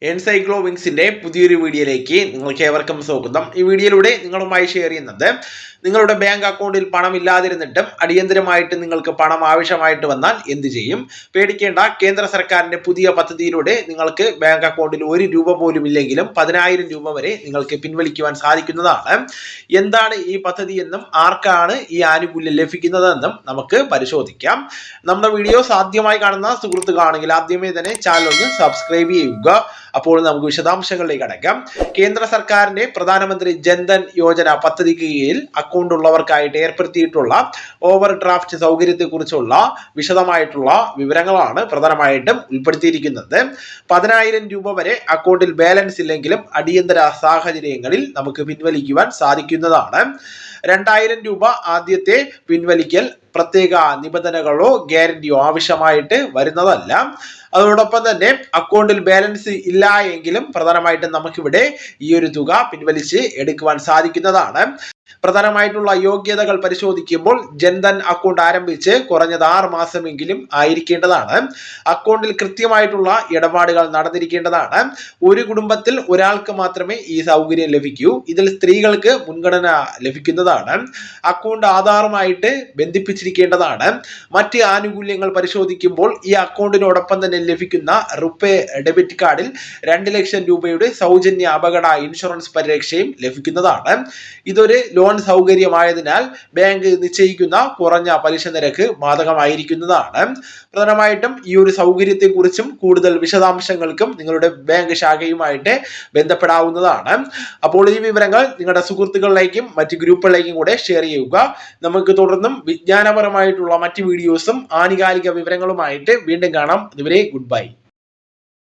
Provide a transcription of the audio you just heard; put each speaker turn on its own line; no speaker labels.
എൻസൈക്ലോ വിങ്സിന്റെ പുതിയൊരു വീഡിയോയിലേക്ക് നിങ്ങൾക്ക് ഏവർക്കും സ്വാഗതം. ഈ വീഡിയോയിലൂടെ നിങ്ങളുമായി ഷെയർ ചെയ്യുന്നത് നിങ്ങളുടെ ബാങ്ക് അക്കൗണ്ടിൽ പണം ഇല്ലാതിരുന്നിട്ടും അടിയന്തരമായിട്ട് നിങ്ങൾക്ക് പണം ആവശ്യമായിട്ട് വന്നാൽ എന്ത് ചെയ്യും? പേടിക്കേണ്ട, കേന്ദ്ര സർക്കാരിന്റെ പുതിയ പദ്ധതിയിലൂടെ നിങ്ങൾക്ക് ബാങ്ക് അക്കൗണ്ടിൽ ₹1 പോലും ഇല്ലെങ്കിലും 10,000 രൂപ വരെ നിങ്ങൾക്ക് പിൻവലിക്കുവാൻ സാധിക്കുന്നതാണ്. എന്താണ് ഈ പദ്ധതി എന്നും ആർക്കാണ് ഈ ആനുകൂല്യം ലഭിക്കുന്നതെന്നും നമുക്ക് പരിശോധിക്കാം. നമ്മുടെ വീഡിയോസ് ആദ്യമായി കാണുന്ന സുഹൃത്തുക്കളാണെങ്കിൽ ആദ്യമേ തന്നെ ചാനൽ ഒന്ന് സബ്സ്ക്രൈബ് ചെയ്യുക. അപ്പോൾ നമുക്ക് വിശദാംശങ്ങളിലേക്ക് കടക്കാം. കേന്ദ്ര സർക്കാരിന്റെ പ്രധാനമന്ത്രി ജൻധൻ യോജന പദ്ധതിക്ക് കീഴിൽ അക്കൗണ്ട് ഉള്ളവർക്കായിട്ട് ഏർപ്പെടുത്തിയിട്ടുള്ള ഓവർ ഡ്രാഫ്റ്റ് സൗകര്യത്തെക്കുറിച്ചുള്ള വിശദമായിട്ടുള്ള വിവരങ്ങളാണ് പ്രധാനമായിട്ടും ഉൾപ്പെടുത്തിയിരിക്കുന്നത്. 10,000 രൂപ വരെ അക്കൗണ്ടിൽ ബാലൻസ് ഇല്ലെങ്കിലും അടിയന്തര സാഹചര്യങ്ങളിൽ നമുക്ക് പിൻവലിക്കുവാൻ സാധിക്കുന്നതാണ്. 2,000 രൂപ ആദ്യത്തെ പിൻവലിക്കൽ പ്രത്യേക നിബന്ധനകളോ ഗ്യാരണ്ടിയോ ആവശ്യമായിട്ട് വരുന്നതല്ല. അതോടൊപ്പം തന്നെ അക്കൗണ്ടിൽ ബാലൻസ് ഇല്ല എങ്കിലും പ്രധാനമായിട്ടും നമുക്കിവിടെ ഈ ഒരു തുക പിൻവലിച്ച് എടുക്കുവാൻ സാധിക്കുന്നതാണ്. പ്രധാനമായിട്ടുള്ള യോഗ്യതകൾ പരിശോധിക്കുമ്പോൾ ജൻധൻ അക്കൗണ്ട് ആരംഭിച്ച് കുറഞ്ഞത് 6 മാസമെങ്കിലും ആയിരിക്കേണ്ടതാണ്. അക്കൗണ്ടിൽ കൃത്യമായിട്ടുള്ള ഇടപാടുകൾ നടന്നിരിക്കേണ്ടതാണ്. ഒരു കുടുംബത്തിൽ ഒരാൾക്ക് മാത്രമേ ഈ സൗകര്യം ലഭിക്കൂ. ഇതിൽ സ്ത്രീകൾക്ക് മുൻഗണന ലഭിക്കുന്നതാണ്. അക്കൗണ്ട് ആധാറുമായിട്ട് ബന്ധിപ്പിച്ചിരിക്കേണ്ടതാണ്. മറ്റ് ആനുകൂല്യങ്ങൾ പരിശോധിക്കുമ്പോൾ ഈ അക്കൗണ്ടിനോടൊപ്പം തന്നെ ലഭിക്കുന്ന റുപേ ഡെബിറ്റ് കാർഡിൽ 2 ലക്ഷം രൂപയുടെ സൗജന്യ അപകട ഇൻഷുറൻസ് പരിരക്ഷയും ലഭിക്കുന്നതാണ്. ഇതൊരു ലോൺ സൗകര്യമായതിനാൽ ബാങ്ക് നിശ്ചയിക്കുന്ന കുറഞ്ഞ പലിശ നിരക്ക് ബാധകമായിരിക്കുന്നതാണ്. പ്രധാനമായിട്ടും ഈ ഒരു സൗകര്യത്തെക്കുറിച്ചും കൂടുതൽ വിശദാംശങ്ങൾക്കും നിങ്ങളുടെ ബാങ്ക് ശാഖയുമായിട്ട് ബന്ധപ്പെടാവുന്നതാണ്. അപ്പോൾ ഈ വിവരങ്ങൾ നിങ്ങളുടെ സുഹൃത്തുക്കളിലേക്കും മറ്റ് ഗ്രൂപ്പുകളിലേക്കും കൂടെ ഷെയർ ചെയ്യുക. നമുക്ക് തുടർന്നും വിജ്ഞാനപരമായിട്ടുള്ള മറ്റ് വീഡിയോസും ആനുകാലിക വിവരങ്ങളുമായിട്ട് വീണ്ടും കാണാം. ഇതുവരെ ഗുഡ് ബൈ.